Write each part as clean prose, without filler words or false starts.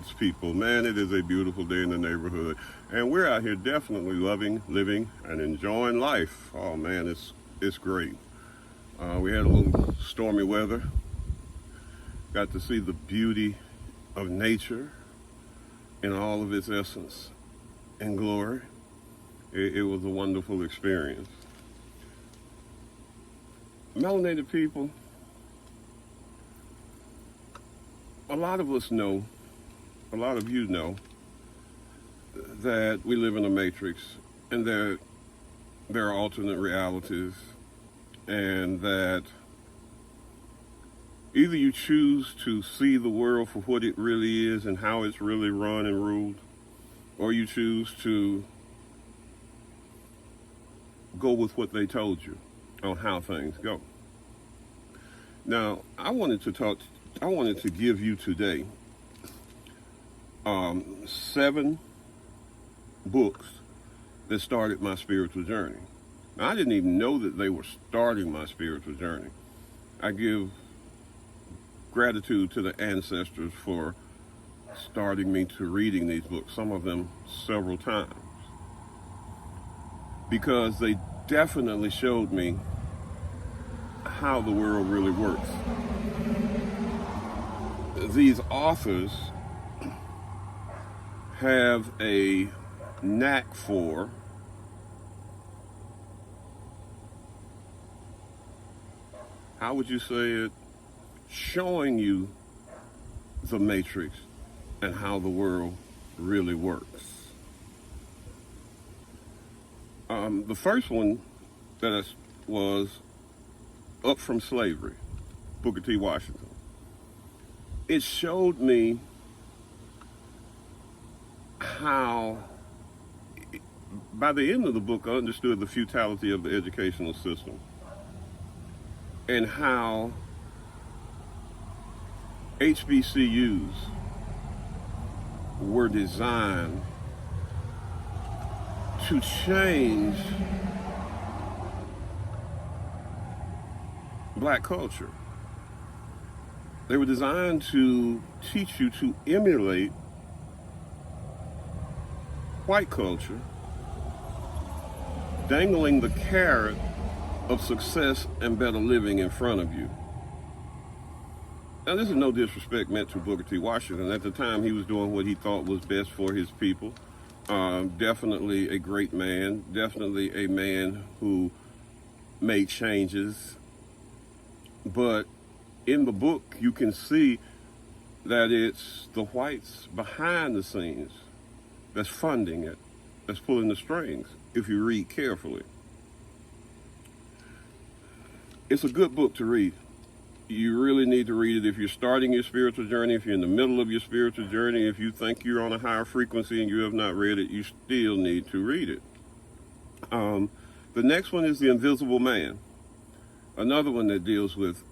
God's people. Man, it is a beautiful day in the neighborhood. And we're out here definitely loving, living, and enjoying life. Oh man, it's great. We had a little stormy weather. Got to see the beauty of nature in all of its essence and glory. It was a wonderful experience. Melanated people, a lot of us know, a lot of you know, that we live in a matrix and that there are alternate realities, and that either you choose to see the world for what it really is and how it's really run and ruled, or you choose to go with what they told you on how things go. Now, I wanted to give you today 7 books that started my spiritual journey. Now, I didn't even know that they were starting my spiritual journey. I give gratitude to the ancestors for starting me to reading these books, some of them several times, because they definitely showed me how the world really works. These authors have a knack for how would you say it, showing you the matrix and how the world really works. The first one that was Up from Slavery, Booker T. Washington. It showed me how, by the end of the book, I understood the futility of the educational system and how HBCUs were designed to change black culture. They were designed to teach you to emulate white culture, dangling the carrot of success and better living in front of you. Now, this is no disrespect meant to Booker T. Washington. At the time, he was doing what he thought was best for his people. Definitely a great man, definitely a man who made changes. But in the book, you can see that it's the whites behind the scenes that's funding it, that's pulling the strings, if you read carefully. It's a good book to read. You really need to read it if you're starting your spiritual journey, if you're in the middle of your spiritual journey, if you think you're on a higher frequency and you have not read it, you still need to read it. The next one is The Invisible Man, another one that deals with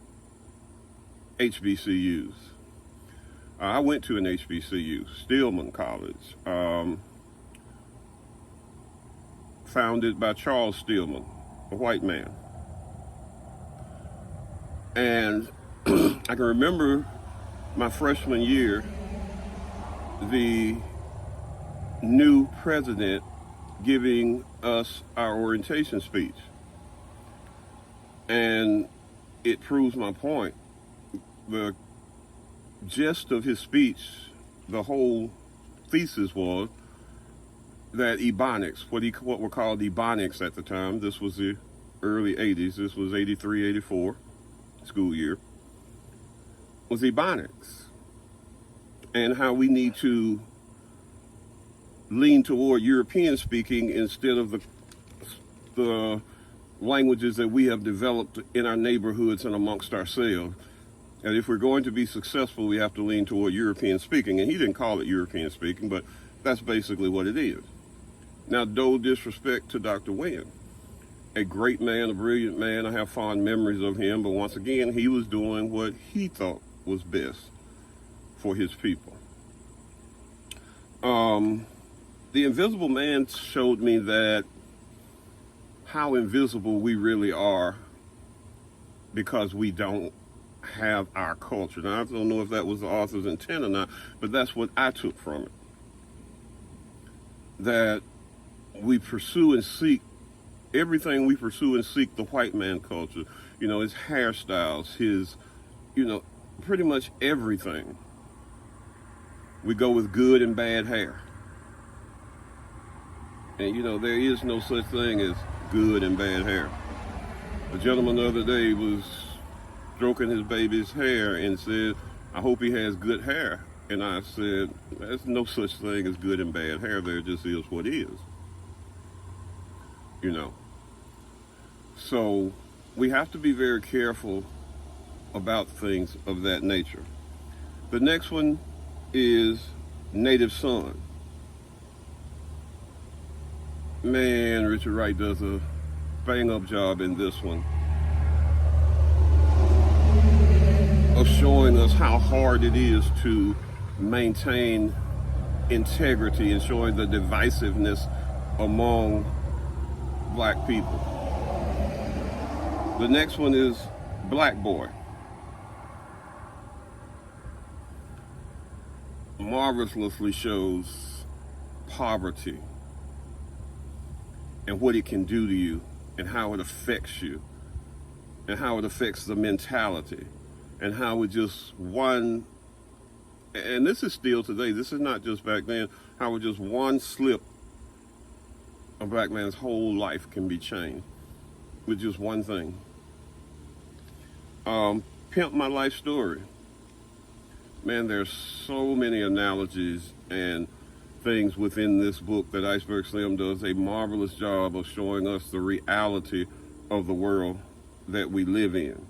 HBCUs. I went to an HBCU, Stillman College, founded by Charles Stillman, a white man. And I can remember my freshman year, the new president giving us our orientation speech. And it proves my point. The gist of his speech, the whole thesis was that Ebonics, what were called Ebonics at the time, this was the early 80s, this was 83, 84, school year, was Ebonics, and how we need to lean toward European speaking instead of the languages that we have developed in our neighborhoods and amongst ourselves. And if we're going to be successful, we have to lean toward European speaking. And he didn't call it European speaking, but that's basically what it is. Now, no disrespect to Dr. Wynn. A great man, a brilliant man. I have fond memories of him, but once again, he was doing what he thought was best for his people. The Invisible Man showed me that how invisible we really are because we don't have our culture. Now, I don't know if that was the author's intent or not, but that's what I took from it. That we pursue and seek everything we pursue and seek the white man culture. You know, his hairstyles, his, pretty much everything. We go with good and bad hair. And, there is no such thing as good and bad hair. A gentleman the other day was stroking his baby's hair and said, I hope he has good hair. And I said, there's no such thing as good and bad hair. There just is what is. So we have to be very careful about things of that nature. The next one is native son. Man, Richard Wright does a bang-up job in this one of showing us how hard it is to maintain integrity and showing the divisiveness among black people. The next one is Black Boy. Marvelously shows poverty and what it can do to you and how it affects you and how it affects the mentality and how it just and this is still today, this is not just back then, how it just one slip a black man's whole life can be changed with just one thing. Pimp My Life Story. Man, there's so many analogies and things within this book that Iceberg Slim does a marvelous job of showing us the reality of the world that we live in.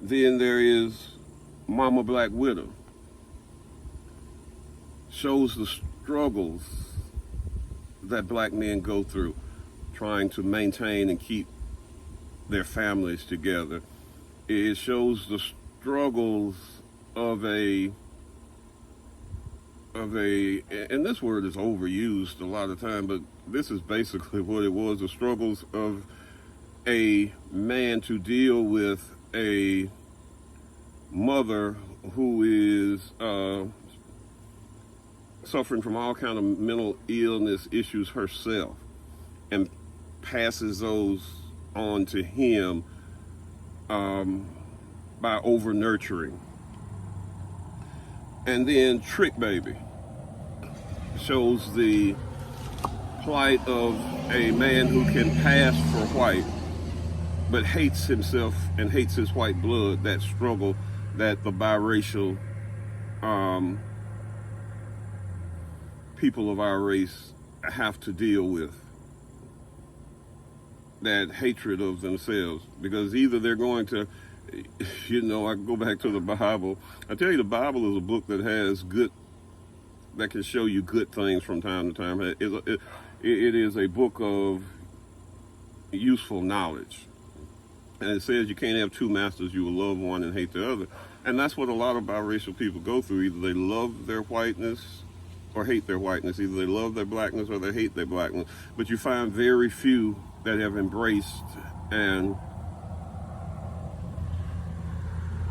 Then there is Mama Black Widow. Shows the struggles that black men go through trying to maintain and keep their families together. It shows the struggles of a and this word is overused a lot of time, but this is basically what it was, the struggles of a man to deal with a mother who is suffering from all kind of mental illness issues herself and passes those on to him by over nurturing. And then Trick Baby shows the plight of a man who can pass for white but hates himself and hates his white blood, that struggle that the biracial people of our race have to deal with. That hatred of themselves, because either they're going to, I go back to the Bible. I tell you, the Bible is a book that has that can show you good things from time to time. It is a book of useful knowledge. And it says you can't have two masters, you will love one and hate the other. And that's what a lot of biracial people go through. Either they love their whiteness or hate their whiteness. Either they love their blackness or they hate their blackness. But you find very few that have embraced and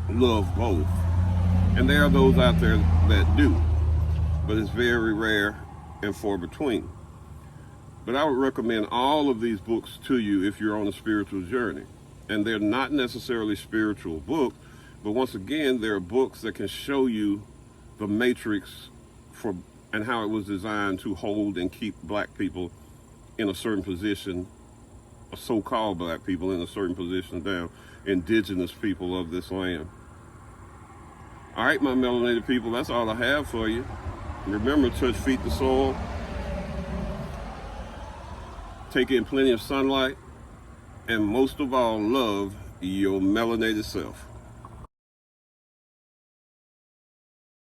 love both. And there are those out there that do, but it's very rare and far between. But I would recommend all of these books to you if you're on a spiritual journey. And they're not necessarily spiritual books, but once again, they're books that can show you the matrix and how it was designed to hold and keep black people in a certain position, so-called black people in a certain position down, indigenous people of this land. All right, my melanated people, that's all I have for you. Remember, touch feet to soil. Take in plenty of sunlight. And most of all, love your melanated self.